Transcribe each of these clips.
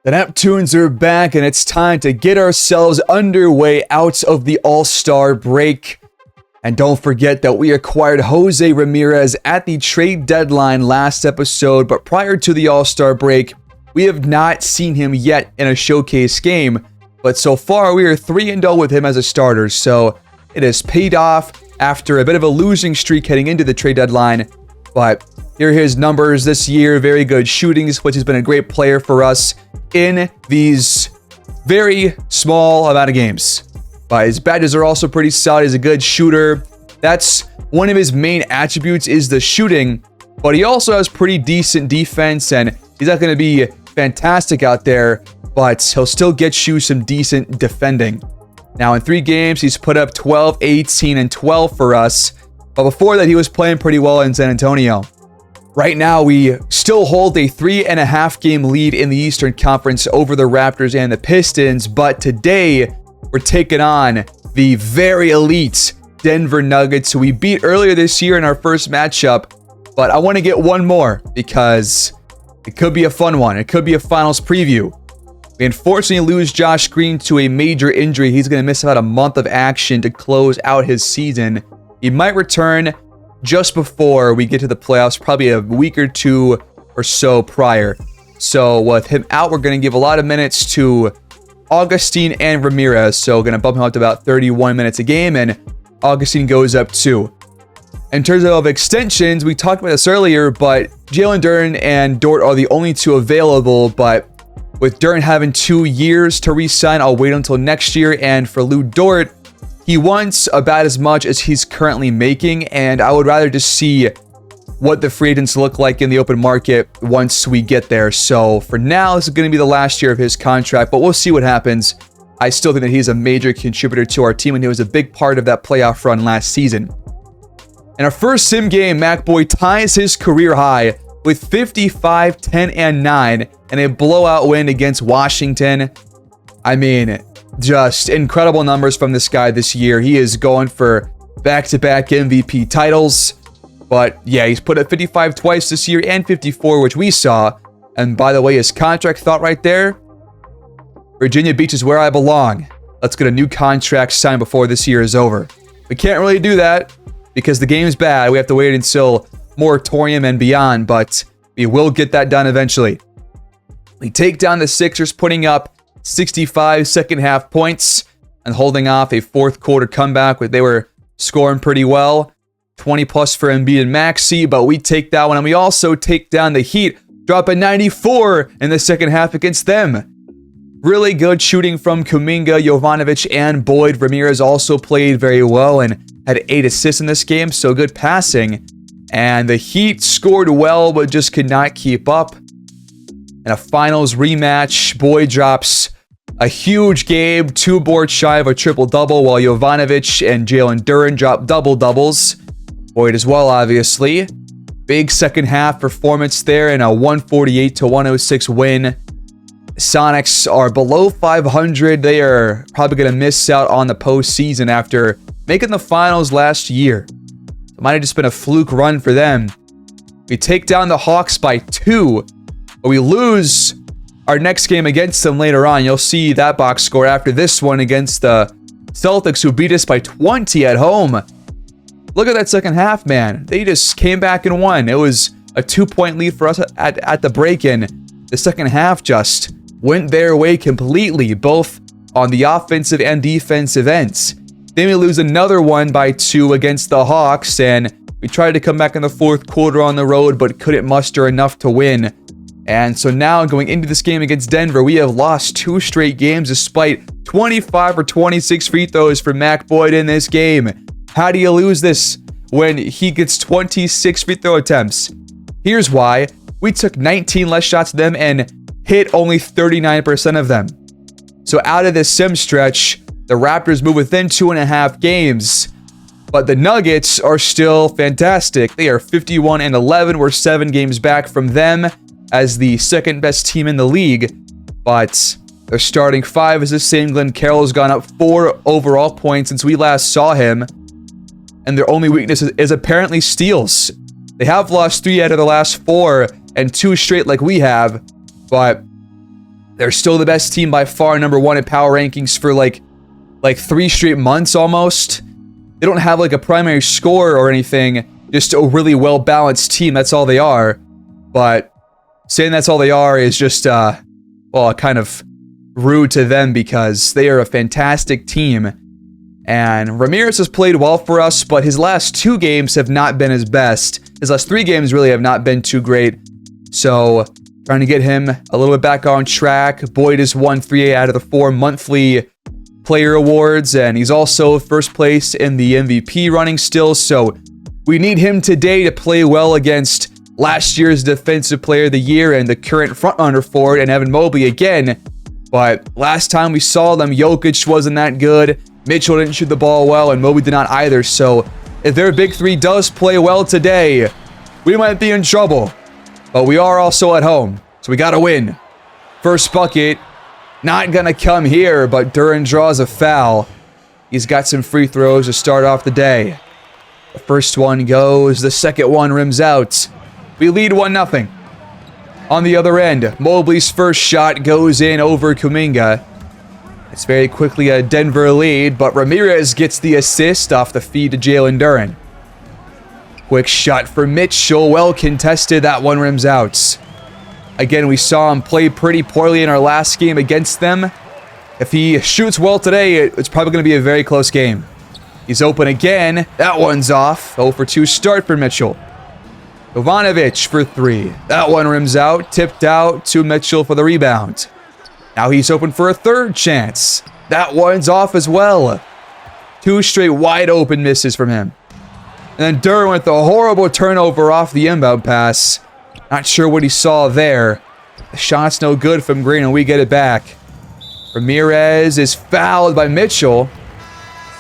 The Neptunes are back, and it's time to get ourselves underway out of the All-Star break. And don't forget that we acquired Jose Ramirez at the trade deadline last episode, but prior to the All-Star break, we have not seen him yet in a showcase game. But so far, we are 3-0 with him as a starter, so it has paid off after a bit of a losing streak heading into the trade deadline. But here are his numbers this year. Very good shootings, which has been a great player for us in these very small amount of games. But his badges are also pretty solid. He's a good shooter. That's one of his main attributes, is the shooting. But he also has pretty decent defense, and he's not going to be fantastic out there, but he'll still get you some decent defending. Now, in 3 games, he's put up 12, 18, and 12 for us. But before that, he was playing pretty well in San Antonio. Right now, we still hold a 3.5 game lead in the Eastern Conference over the Raptors and the Pistons. But today, we're taking on the very elite Denver Nuggets, who we beat earlier this year in our first matchup. But I want to get one more because it could be a fun one. It could be a finals preview. We unfortunately lose Josh Green to a major injury. He's going to miss about a month of action to close out his season. He might return just before we get to the playoffs, probably a week or 2 or so prior. So with him out, we're going to give a lot of minutes to Augustine and Ramirez. So we're going to bump him up to about 31 minutes a game, and Augustine goes up 2. In terms of extensions, we talked about this earlier, but Jalen Duren and Dort are the only 2 available. But with Duren having 2 years to re-sign, I'll wait until next year. And for Lou Dort, he wants about as much as he's currently making, and I would rather just see what the free agents look like in the open market once we get there. So for now, this is going to be the last year of his contract, but we'll see what happens. I still think that he's a major contributor to our team, and he was a big part of that playoff run last season. In our first sim game, MacBoy ties his career high with 55, 10, and 9 and a blowout win against Washington. I mean, just incredible numbers from this guy this year. He is going for back-to-back MVP titles. But yeah, he's put up 55 twice this year and 54, which we saw. And by the way, his contract thought right there, Virginia Beach is where I belong. Let's get a new contract signed before this year is over. We can't really do that because the game's bad. We have to wait until moratorium and beyond, but we will get that done eventually. We take down the Sixers, putting up 65 second half points and holding off a fourth quarter comeback where they were scoring pretty well. 20 plus for Embiid and Maxey, but we take that one, and we also take down the Heat, dropping 94 in the second half against them. Really good shooting from Kuminga, Jovanovic, and Boyd. Ramirez also played very well and had 8 assists in this game, so good passing. And the Heat scored well, but just could not keep up. In a finals rematch, Boyd drops a huge game, 2 boards shy of a triple-double, while Jovanovic and Jalen Duren drop double-doubles. Boyd as well, obviously. Big second half performance there in a 148-106 win. Sonics are below 500. They are probably going to miss out on the postseason after making the finals last year. It might have just been a fluke run for them. We take down the Hawks by 2. But we lose our next game against them later on. You'll see that box score after this one against the Celtics, who beat us by 20 at home. Look at that second half, man. They just came back and won. It was a 2-point lead for us at the break-in. The second half just went their way completely, both on the offensive and defensive ends. Then we lose another one by 2 against the Hawks, and we tried to come back in the fourth quarter on the road, but couldn't muster enough to win. And so now, going into this game against Denver, we have lost 2 straight games despite 25 or 26 free throws for Mac Boyd in this game. How do you lose this when he gets 26 free throw attempts? Here's why. We took 19 less shots than them and hit only 39% of them. So out of this sim stretch, the Raptors move within 2.5 games. But the Nuggets are still fantastic. They are 51-11. We're 7 games back from them as the second best team in the league, but their starting 5 is the same. Glenn Carroll's gone up 4 overall points since we last saw him, and their only weakness is apparently steals. They have lost 3 out of the last 4 and 2 straight like we have, but They're still the best team by far, #1 in power rankings for like 3 straight months almost. They don't have like a primary scorer or anything, just a really well-balanced team. That's all they are. But saying that's all they are is just, well, kind of rude to them because they are a fantastic team. And Ramirez has played well for us, but his last 2 games have not been his best. His last 3 games really have not been too great. So, trying to get him a little bit back on track. Boyd has won 3 out of the 4 monthly player awards, and he's also first place in the MVP running still. So, we need him today to play well against last year's Defensive Player of the Year and the current frontrunner for it, and Evan Mobley again. But last time we saw them, Jokic wasn't that good. Mitchell didn't shoot the ball well, and Mobley did not either. So, if their big 3 does play well today, we might be in trouble. But we are also at home, so we gotta win. First bucket, not gonna come here, but Duran draws a foul. He's got some free throws to start off the day. The first one goes, the second one rims out. We lead 1-0. On the other end, Mobley's first shot goes in over Kuminga. It's very quickly a Denver lead, but Ramirez gets the assist off the feed to Jalen Duran. Quick shot for Mitchell, well contested, that one rims out. Again, we saw him play pretty poorly in our last game against them. If he shoots well today, it's probably going to be a very close game. He's open again, that one's off. 0 for 2 start for Mitchell. Jovanovic for 3, that one rims out, tipped out to Mitchell for the rebound. Now he's open for a third chance. That one's off as well. 2 straight wide open misses from him. And then Duran with a horrible turnover off the inbound pass. Not sure what he saw there. The shot's no good from Green, and we get it back. Ramirez is fouled by Mitchell.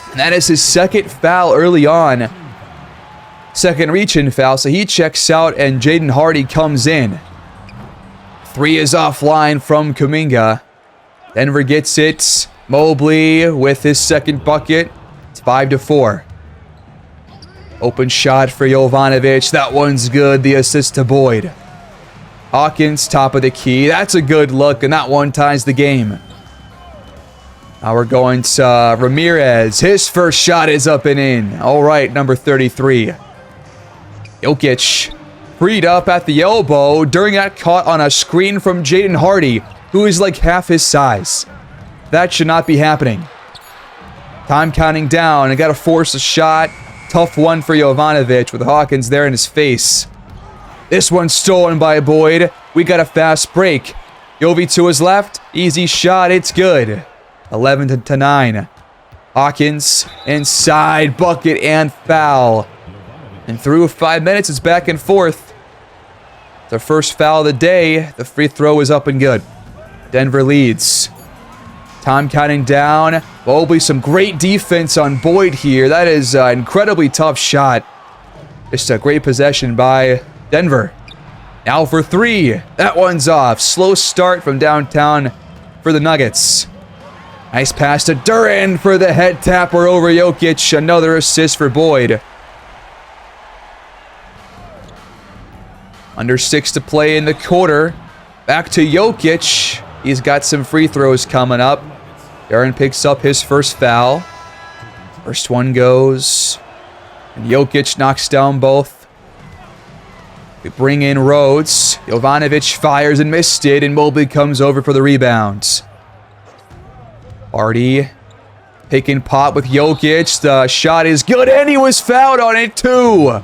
And that is his second foul early on. Second reach-in foul, so he checks out, and Jaden Hardy comes in. 3 is offline from Kuminga. Denver gets it. Mobley with his second bucket. It's 5-4. Open shot for Jovanovic. That one's good. The assist to Boyd. Hawkins, top of the key. That's a good look, and that one ties the game. Now we're going to Ramirez. His first shot is up and in. All right, number 33. Jokic freed up at the elbow. Duran got caught on a screen from Jaden Hardy, who is like half his size. That should not be happening. Time counting down. I got to force a shot. Tough one for Jovanovic with Hawkins there in his face. This one's stolen by Boyd. We got a fast break. Jovi to his left. Easy shot. It's good. 11-9. Hawkins inside. Bucket and foul. And through 5 minutes, it's back and forth. The first foul of the day. The free throw is up and good. Denver leads. Time counting down. Mobley, some great defense on Boyd here. That is an incredibly tough shot. Just a great possession by Denver. Now for 3. That one's off. Slow start from downtown for the Nuggets. Nice pass to Duran for the head tapper over Jokic. Another assist for Boyd. Under 6 to play in the quarter. Back to Jokic. He's got some free throws coming up. Duran picks up his first foul. First one goes. And Jokic knocks down both. We bring in Rhodes. Jovanovic fires and missed it, and Mobley comes over for the rebound. Hardy picking pot with Jokic. The shot is good, and he was fouled on it too.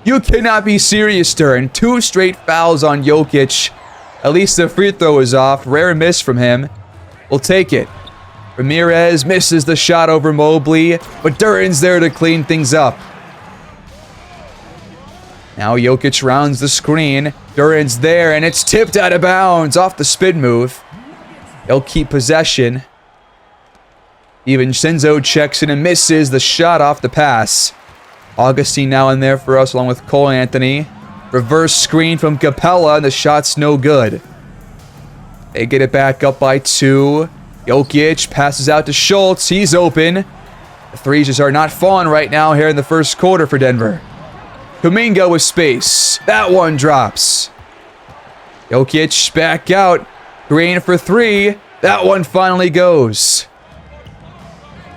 You cannot be serious, Duran. 2 straight fouls on Jokic. At least the free throw is off. Rare miss from him. We'll take it. Ramirez misses the shot over Mobley, but Duran's there to clean things up. Now Jokic rounds the screen. Duran's there, and it's tipped out of bounds off the spin move. They'll keep possession. Even Shinzo checks in and misses the shot off the pass. Augustine now in there for us, along with Cole Anthony. Reverse screen from Capella, and the shot's no good. They get it back up by 2. Jokic passes out to Schultz. He's open. The threes just are not falling right now here in the first quarter for Denver. Kuminga with space. That one drops. Jokic back out. Green for three. That one finally goes.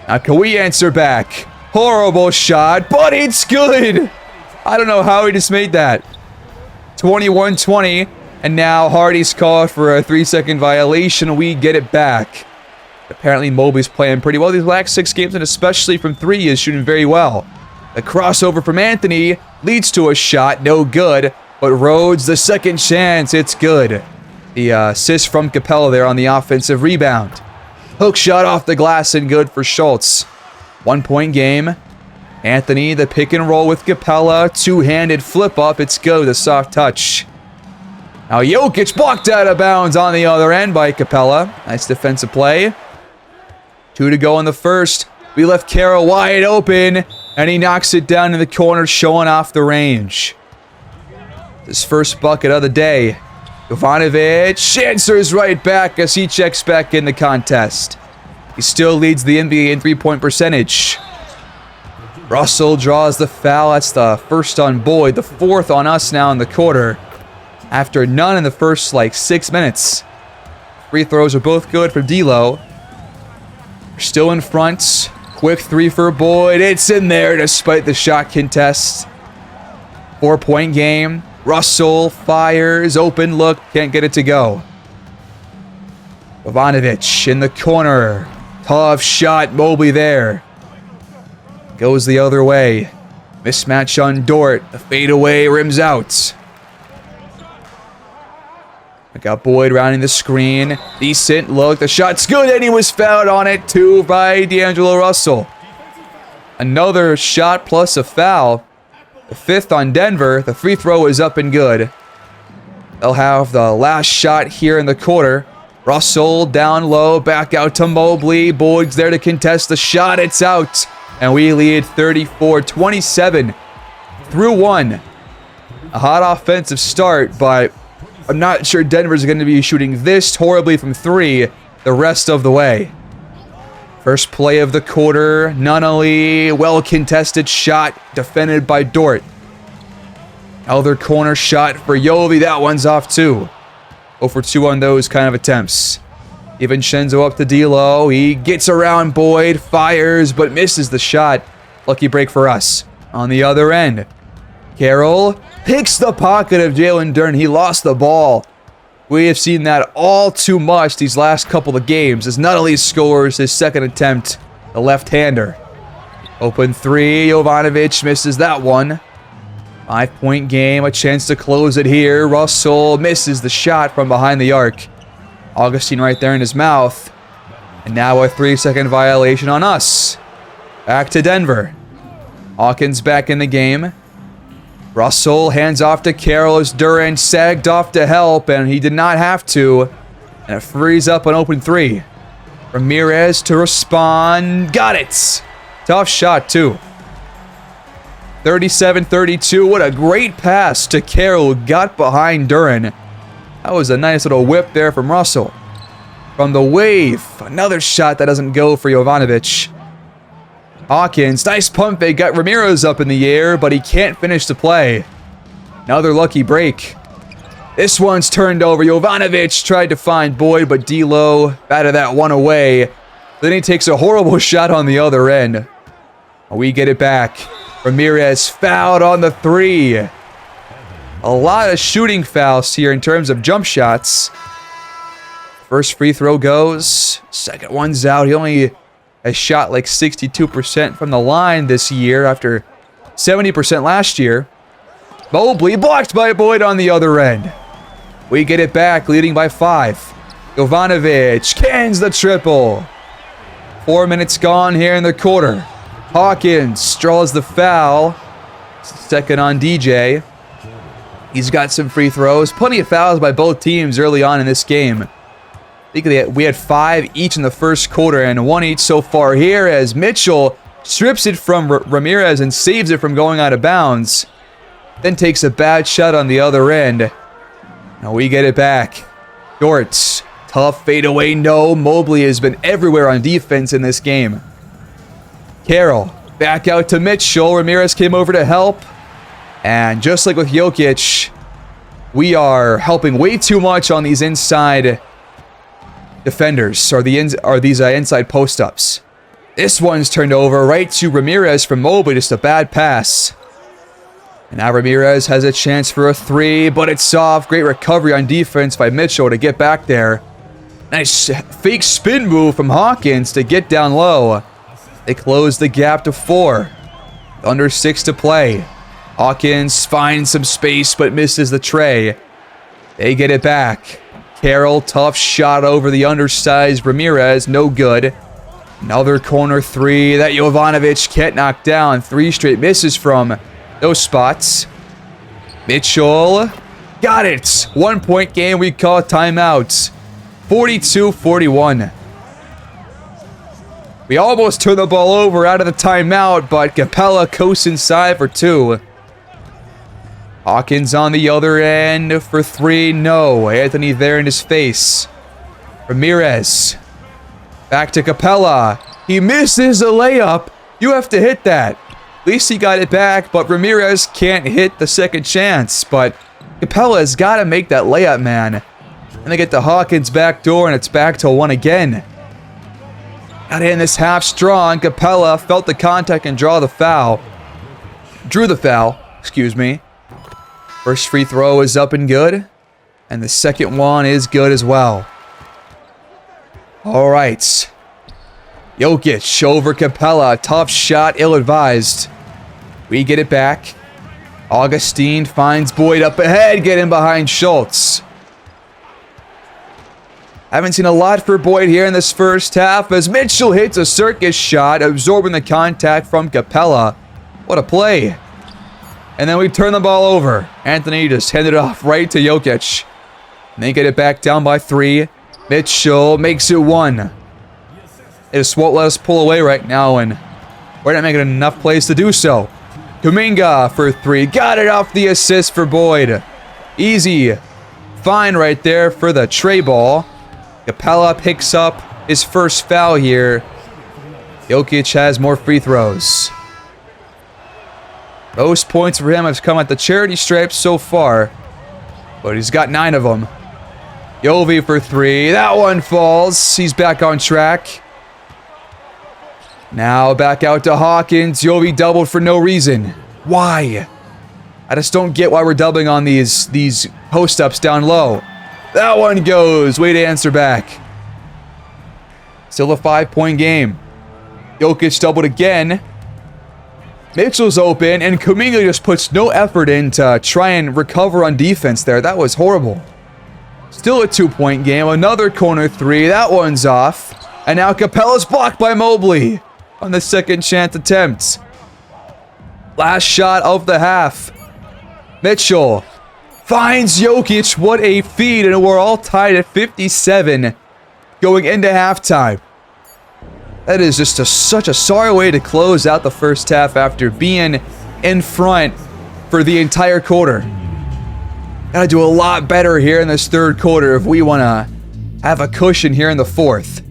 Now can we answer back? Horrible shot, but it's good. I don't know how he just made that. 21-20. And now Hardy's called for a 3-second violation. We get it back. Apparently Mobley's playing pretty well these last 6 games, and especially from 3 he is shooting very well. The crossover from Anthony leads to a shot, no good. But Rhodes, the second chance, it's good. The assist from Capella there on the offensive rebound. Hook shot off the glass and good for Schultz. 1-point game. Anthony, the pick and roll with Capella. Two-handed flip up, it's good with a soft touch. Now Jokic blocked out of bounds on the other end by Capella. Nice defensive play. 2 to go in the first. We left Carroll wide open, and he knocks it down in the corner, showing off the range. His first bucket of the day. Jovanovic answers right back as he checks back in the contest. He still leads the NBA in three-point percentage. Russell draws the foul. That's the first on Boyd, the fourth on us now in the quarter. After none in the first, 6 minutes. Free throws are both good for D'Lo. We're still in front. Quick 3 for Boyd. It's in there despite the shot contest. 4-point game. Russell fires. Open look. Can't get it to go. Jovanovic in the corner. Tough shot. Mobley there. Goes the other way. Mismatch on Dort. The fadeaway rims out. I got Boyd rounding the screen. Decent look. The shot's good, and he was fouled on it too by D'Angelo Russell. Another shot plus a foul. The 5th on Denver. The free throw is up and good. They'll have the last shot here in the quarter. Russell down low. Back out to Mobley. Boyd's there to contest the shot. It's out. And we lead 34-27 through 1. A hot offensive start, but I'm not sure Denver's going to be shooting this horribly from 3 the rest of the way. First play of the quarter, Nunnally, well-contested shot, defended by Dort. Other corner shot for Yovi, that one's off too. 0 for 2 on those kind of attempts. DiVincenzo up to D'Lo, he gets around Boyd, fires, but misses the shot. Lucky break for us. On the other end, Carroll picks the pocket of Jalen Duren. He lost the ball. We have seen that all too much these last couple of games as Nunnally scores his second attempt, the left-hander. Open 3, Jovanovic misses that one. 5-point game, a chance to close it here. Russell misses the shot from behind the arc. Augustine right there in his mouth. And now a 3-second violation on us. Back to Denver. Hawkins back in the game. Russell hands off to Carroll as Duren sagged off to help, and he did not have to. And it frees up an open 3. Ramirez to respond. Got it. Tough shot, too. 37-32. What a great pass to Carroll, who got behind Duren. That was a nice little whip there from Russell. From the wave, another shot that doesn't go for Jovanovic. Hawkins, nice pump fake, got Ramirez up in the air, but he can't finish the play. Another lucky break. This one's turned over. Jovanovic tried to find Boyd, but D'Lo batted that one away. Then he takes a horrible shot on the other end. We get it back. Ramirez fouled on the 3. A lot of shooting fouls here in terms of jump shots. First free throw goes. Second one's out. He only has shot 62% from the line this year after 70% last year. Mobley blocked by Boyd on the other end. We get it back, leading by 5. Jovanovic cans the triple. 4 minutes gone here in the quarter. Hawkins draws the foul. Second on DJ. He's got some free throws. Plenty of fouls by both teams early on in this game. I think we had 5 each in the first quarter and 1 each so far here as Mitchell strips it from Ramirez and saves it from going out of bounds. Then takes a bad shot on the other end. Now we get it back. Dort, tough fadeaway, no. Mobley has been everywhere on defense in this game. Carroll, back out to Mitchell. Ramirez came over to help. And just like with Jokic, we are helping way too much on these inside defenders, or these inside post-ups. This one's turned over right to Ramirez from Mobley, just a bad pass. And now Ramirez has a chance for a three, but it's soft. Great recovery on defense by Mitchell to get back there. Nice fake spin move from Hawkins to get down low. They close the gap to 4. Under 6 to play. Hawkins finds some space but misses the tray. They get it back. Carroll, tough shot over the undersized Ramirez, no good. Another corner three that Jovanovic can't knock down. 3 straight misses from those spots. Mitchell got it. 1-point game, we call timeouts. 42-41. We almost turned the ball over out of the timeout, but Capella coasts inside for 2. Hawkins on the other end for 3. No. Anthony there in his face. Ramirez. Back to Capella. He misses a layup. You have to hit that. At least he got it back, but Ramirez can't hit the second chance. But Capella's got to make that layup, man. And they get the Hawkins back door, and it's back to 1 again. Got in this half strong. Capella felt the contact and drew the foul. Excuse me. First free throw is up and good. And the second one is good as well. All right. Jokic over Capella. Tough shot, ill-advised. We get it back. Augustine finds Boyd up ahead. Get in behind Schultz. Haven't seen a lot for Boyd here in this first half as Mitchell hits a circus shot, absorbing the contact from Capella. What a play. And then we turn the ball over. Anthony just handed it off right to Jokic. And they get it back down by 3. Mitchell makes it 1. They just won't let us pull away right now, and we're not making enough plays to do so. Kuminga for 3. Got it off the assist for Boyd. Easy. Fine right there for the tray ball. Capella picks up his first foul here. Jokic has more free throws. Most points for him have come at the charity stripe so far, but he's got 9 of them. Yovi for 3. That one falls. He's back on track. Now back out to Hawkins. Yovi doubled for no reason. Why? I just don't get why we're doubling on these post-ups down low. That one goes. Way to answer back. Still a 5-point game. Jokic doubled again. Mitchell's open, and Kuminga just puts no effort in to try and recover on defense there. That was horrible. Still a 2-point game. Another corner 3. That one's off. And now Capella's blocked by Mobley on the second chance attempt. Last shot of the half. Mitchell finds Jokic. What a feed, and we're all tied at 57 going into halftime. That is just such a sorry way to close out the first half after being in front for the entire quarter. Gotta do a lot better here in this third quarter if we want to have a cushion here in the fourth.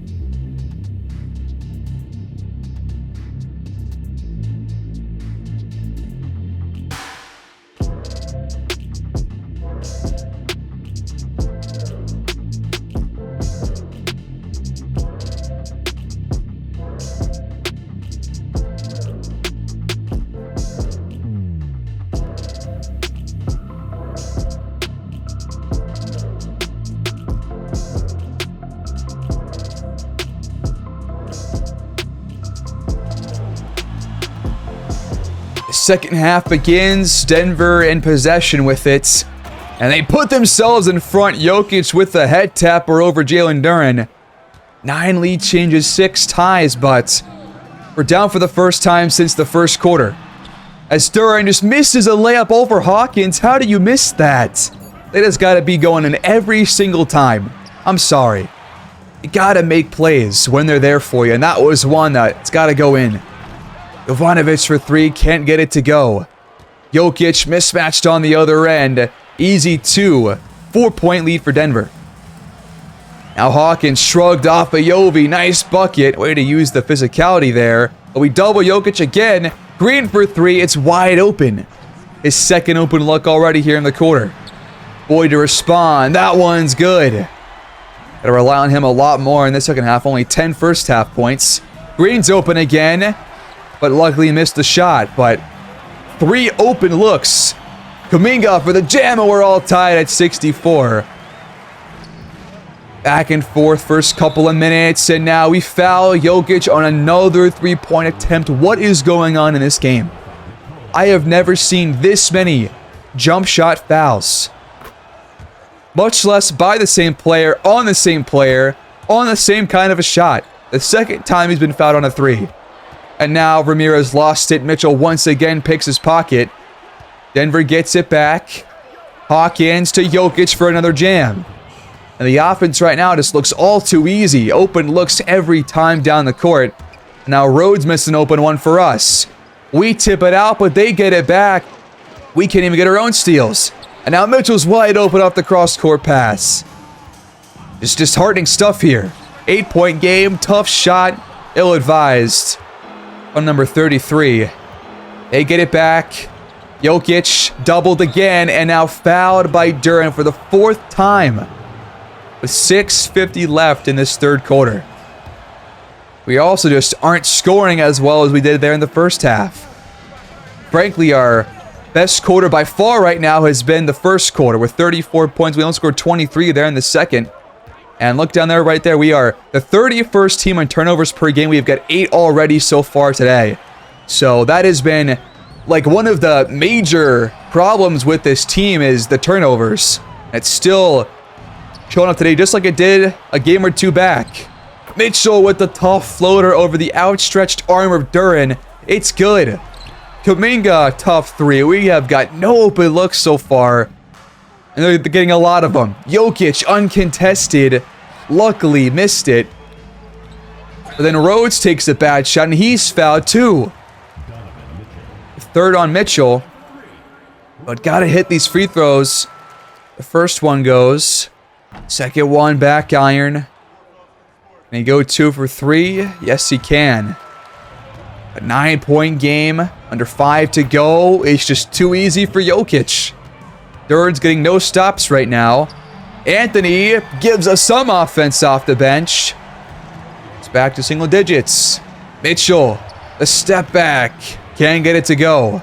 Second half begins. Denver in possession with it. And they put themselves in front. Jokic with the head tapper over Jalen Duren. 9 lead changes, 6 ties, but we're down for the first time since the first quarter. As Duren just misses a layup over Hawkins. How do you miss that? They just got to be going in every single time. I'm sorry. You got to make plays when they're there for you, and that was one that's got to go in. Jovanovic for 3, can't get it to go. Jokic mismatched on the other end. Easy 2. 4-point lead for Denver. Now Hawkins shrugged off a Yovi. Nice bucket. Way to use the physicality there. But we double Jokic again. Green for 3. It's wide open. His second open look already here in the quarter. Boyd to respond. That one's good. Gotta rely on him a lot more in the second half. Only 10 first half points. Green's open again, but luckily missed the shot. But 3 open looks. Kuminga for the jam, and we're all tied at 64. Back and forth first couple of minutes, and now we foul Jokic on another 3-point attempt. What is going on in this game? I have never seen this many jump shot fouls. Much less by the same player, on the same kind of a shot. The second time he's been fouled on a 3. And now Ramirez lost it. Mitchell once again picks his pocket. Denver gets it back. Hawkins to Jokic for another jam. And the offense right now just looks all too easy. Open looks every time down the court. Now Rhodes missed an open one for us. We tip it out, but they get it back. We can't even get our own steals. And now Mitchell's wide open off the cross-court pass. Just disheartening stuff here. 8-point game, tough shot, ill-advised. On number 33. They get it back. Jokic doubled again, and now fouled by Duran for the 4th time. With 6:50 left in this third quarter. We also just aren't scoring as well as we did there in the first half. Frankly, our best quarter by far right now has been the first quarter with 34 points. We only scored 23 there in the second. And look down there, right there. We are the 31st team in turnovers per game. We've got 8 already so far today. So that has been like one of the major problems with this team is the turnovers. It's still showing up today just like it did a game or two back. Mitchell with the tough floater over the outstretched arm of Duran. It's good. Kuminga, tough 3. We have got no open looks so far. And they're getting a lot of them. Jokic, uncontested. Luckily, missed it. But then Rhodes takes a bad shot, and he's fouled too. 3rd on Mitchell. But gotta hit these free throws. The first one goes. Second one, back iron. Can he go 2 for 3? Yes, he can. A 9-point game, under 5 to go. It's just too easy for Jokic. Duran's getting no stops right now. Anthony gives us some offense off the bench. It's back to single digits. Mitchell, the step back. Can't get it to go.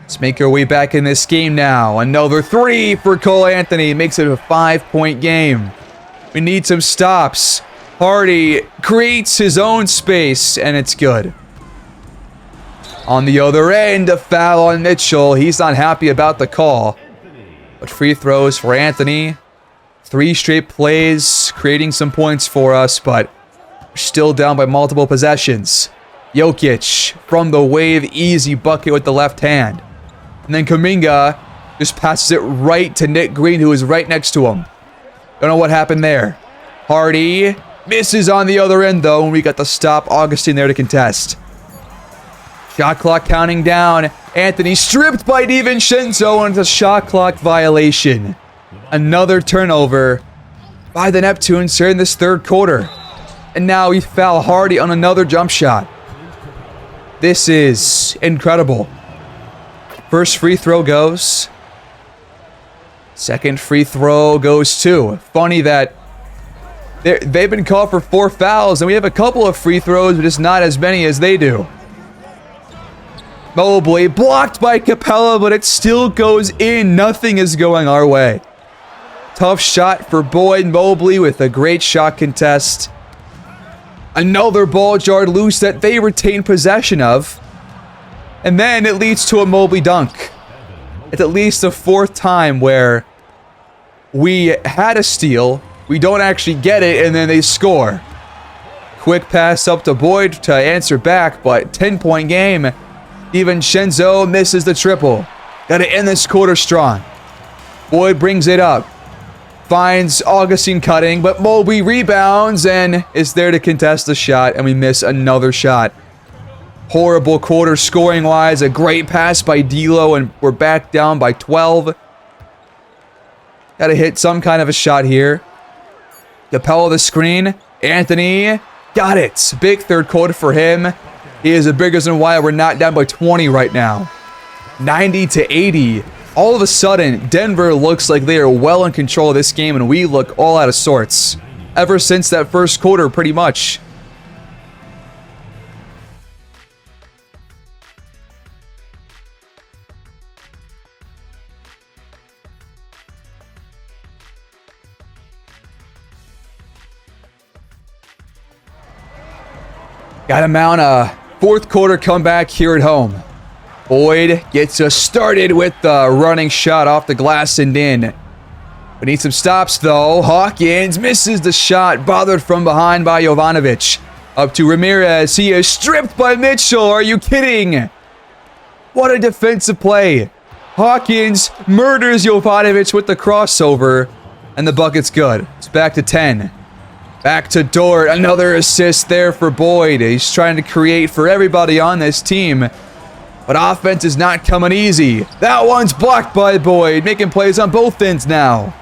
Let's make our way back in this game now. Another 3 for Cole Anthony. Makes it a 5-point game. We need some stops. Hardy creates his own space, and it's good. On the other end, a foul on Mitchell. He's not happy about the call. But free throws for Anthony. 3 straight plays, creating some points for us, but we're still down by multiple possessions. Jokic from the wave, easy bucket with the left hand. And then Kuminga just passes it right to Nick Green, who is right next to him. Don't know what happened there. Hardy misses on the other end, though, and we got the stop. Augustine there to contest. Shot clock counting down. Anthony stripped by DiVincenzo, and it's a shot clock violation. Another turnover by the Neptunes here in this third quarter. And now we foul Hardy on another jump shot. This is incredible. First free throw goes. Second free throw goes too. Funny that they've been called for 4 fouls, and we have a couple of free throws, but just not as many as they do. Mobley blocked by Capella, but it still goes in. Nothing is going our way. Tough shot for Boyd. Mobley with a great shot contest. Another ball jarred loose that they retain possession of. And then it leads to a Mobley dunk. It's at least the 4th time where we had a steal, we don't actually get it, and then they score. Quick pass up to Boyd to answer back, but 10-point game. DiVincenzo misses the triple. Got to end this quarter strong. Boyd brings it up. Finds Augustine cutting, but Mobley rebounds and is there to contest the shot, and we miss another shot. Horrible quarter scoring-wise. A great pass by D'Lo, and we're back down by 12. Got to hit some kind of a shot here. Capella the screen. Anthony got it. Big third quarter for him. He is a big reason why we're not down by 20 right now. 90-80. All of a sudden, Denver looks like they are well in control of this game, and we look all out of sorts. ever since that first quarter, pretty much. Got to mount a fourth quarter comeback here at home. Boyd gets us started with the running shot off the glass and in. We need some stops though. Hawkins misses the shot, bothered from behind by Jovanovic. Up to Ramirez. He is stripped by Mitchell. Are you kidding? What a defensive play. Hawkins murders Jovanovic with the crossover, and the bucket's good. It's back to 10. Back to Dort. Another assist there for Boyd. He's trying to create for everybody on this team, but offense is not coming easy. That one's blocked by Boyd, making plays on both ends now.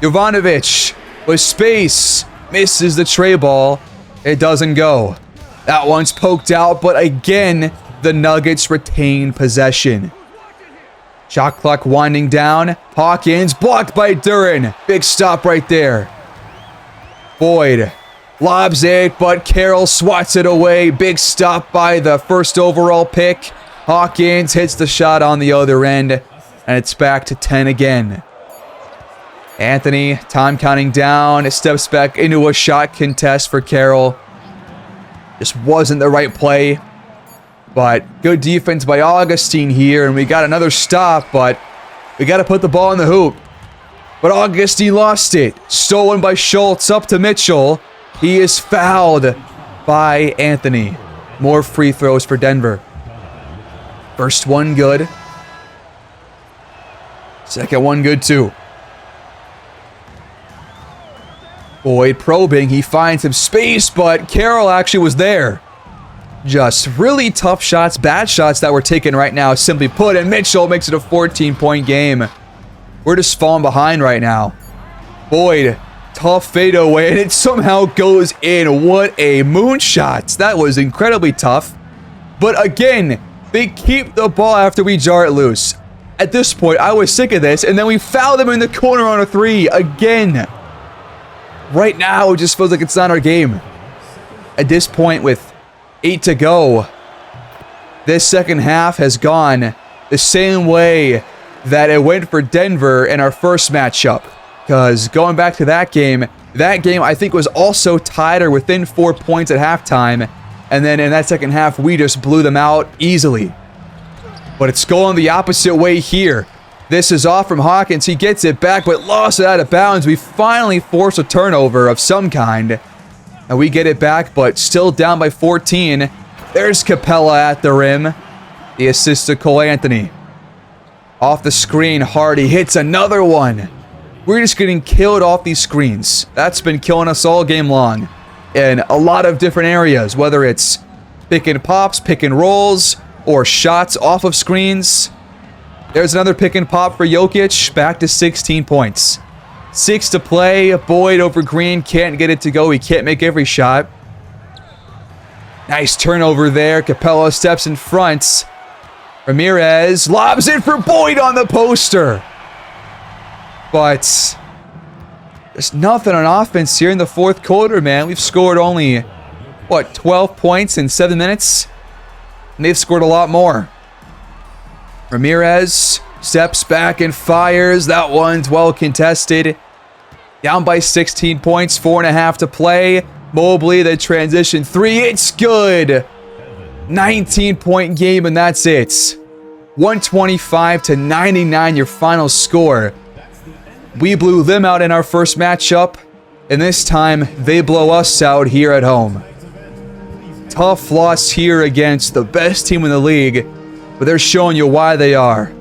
Jovanovic with space, misses the tray ball. It doesn't go. That one's poked out, but again, the Nuggets retain possession. Shot clock winding down. Hawkins blocked by Duren. Big stop right there. Boyd lobs it, but Carroll swats it away. Big stop by the first overall pick. Hawkins hits the shot on the other end, and it's back to 10 again. Anthony, time counting down, steps back into a shot contest for Carroll. Just wasn't the right play, but good defense by Augustine here, and we got another stop, but we got to put the ball in the hoop. But Augustine lost it. Stolen by Schultz, up to Mitchell. He is fouled by Anthony. More free throws for Denver. First one good. Second one good too. Boyd probing, he finds some space, but Carroll actually was there. Just really tough shots, bad shots that were taken right now, simply put, and Mitchell makes it a 14-point game. We're just falling behind right now. Boyd, tough fadeaway, and it somehow goes in. What a moonshot. That was incredibly tough. But again, they keep the ball after we jar it loose. At this point, I was sick of this, and then we foul them in the corner on a three again. Right now, it just feels like it's not our game. At this point, with 8 to go, this second half has gone the same way that it went for Denver in our first matchup. Because going back to that game I think was also tied or within 4 points at halftime. And then in that second half, we just blew them out easily. But it's going the opposite way here. This is off from Hawkins. He gets it back, but lost it out of bounds. We finally force a turnover of some kind. And we get it back, but still down by 14. There's Capella at the rim. The assist to Cole Anthony. Off the screen, Hardy hits another one. We're just getting killed off these screens. That's been killing us all game long. In a lot of different areas, whether it's pick and pops, pick and rolls, or shots off of screens. There's another pick and pop for Jokic, back to 16 points. 6 to play, Boyd over Green, can't get it to go, he can't make every shot. Nice turnover there, Capella steps in front. Ramirez lobs it for Boyd on the poster. But there's nothing on offense here in the fourth quarter, man. We've scored only, 12 points in 7 minutes? And they've scored a lot more. Ramirez steps back and fires. That one's well contested. Down by 16 points, 4.5 to play. Mobley, the transition three, it's good. 19-point game, and that's it. 125-99, your final score. We blew them out in our first matchup, and this time they blow us out here at home. Tough loss here against the best team in the league, but they're showing you why they are.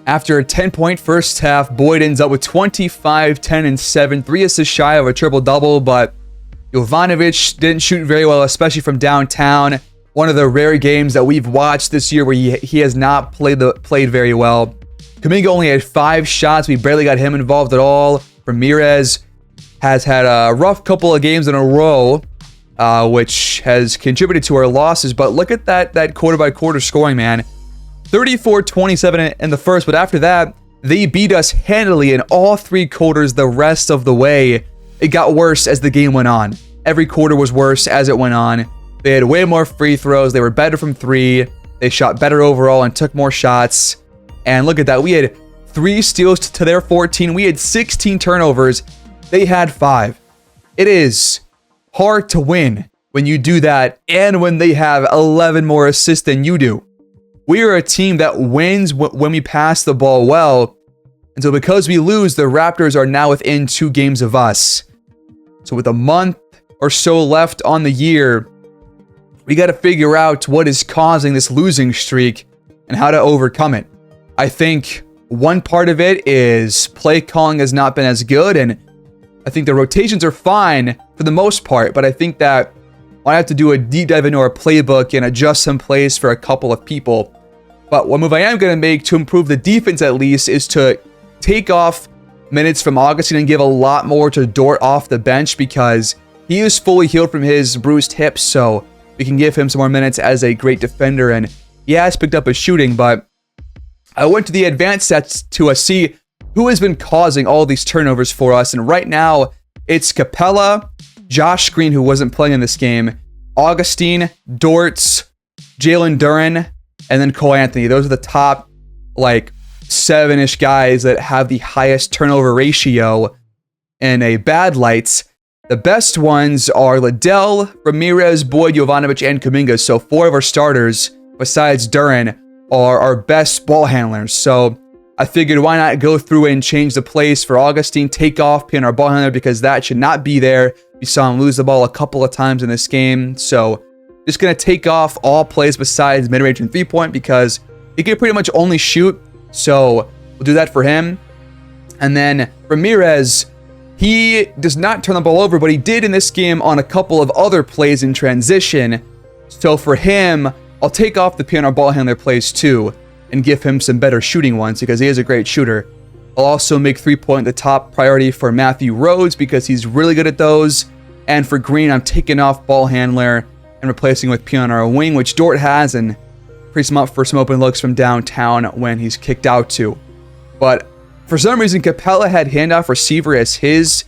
After a 10-point first half, Boyd ends up with 25, 10, and 7, 3 assists shy of a triple-double, but Jovanovic didn't shoot very well, especially from downtown. One of the rare games that we've watched this year where he has not played very well. Kuminga only had 5 shots. We barely got him involved at all. Ramirez has had a rough couple of games in a row, which has contributed to our losses. But look at that quarter-by-quarter scoring, man. 34-27 in the first, but after that, they beat us handily in all 3 quarters the rest of the way. It got worse as the game went on. Every quarter was worse as it went on. They had way more free throws. They were better from 3. They shot better overall and took more shots. And look at that. We had 3 steals to their 14. We had 16 turnovers. They had 5. It is hard to win when you do that and when they have 11 more assists than you do. We are a team that wins when we pass the ball well. And so because we lose, the Raptors are now within 2 games of us. So with a month or so left on the year, we got to figure out what is causing this losing streak and how to overcome it. I think one part of it is play calling has not been as good, and I think the rotations are fine for the most part, but I think that I have to do a deep dive into our playbook and adjust some plays for a couple of people. But one move I am going to make to improve the defense at least is to take off minutes from Augustine and give a lot more to Dort off the bench, because he is fully healed from his bruised hips, so we can give him some more minutes as a great defender, and he has picked up his shooting. But I went to the advanced sets to see who has been causing all these turnovers for us, and right now it's Capella, Josh Green, who wasn't playing in this game, Augustine, Dortz, Jalen Duren, and then Cole Anthony. Those are the top, 7-ish guys that have the highest turnover ratio in a bad lights. The best ones are Liddell, Ramirez, Boyd, Jovanovic, and Kuminga. So 4 of our starters, besides Duren, are our best ball handlers. So I figured why not go through and change the plays for Augustine, take off being our ball handler, because that should not be there. We saw him lose the ball a couple of times in this game. So just going to take off all plays besides mid-range and 3-point, because he can pretty much only shoot. So we'll do that for him. And then Ramirez, he does not turn the ball over, but he did in this game on a couple of other plays in transition. So for him, I'll take off the PNR ball handler plays too and give him some better shooting ones, because he is a great shooter. I'll also make 3-point the top priority for Matthew Rhodes, because he's really good at those. And for Green, I'm taking off ball handler and replacing with PNR wing, which Dort has, and frees him up for some open looks from downtown when he's kicked out to. But for some reason, Capella had handoff receiver as his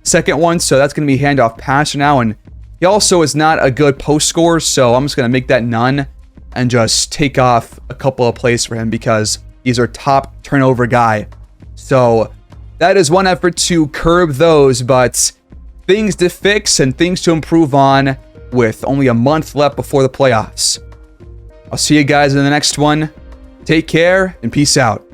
second one, so that's going to be handoff passer now. And he also is not a good post scorer, so I'm just going to make that none and just take off a couple of plays for him, because he's our top turnover guy. So that is one effort to curb those, but things to fix and things to improve on with only a month left before the playoffs. I'll see you guys in the next one. Take care and peace out.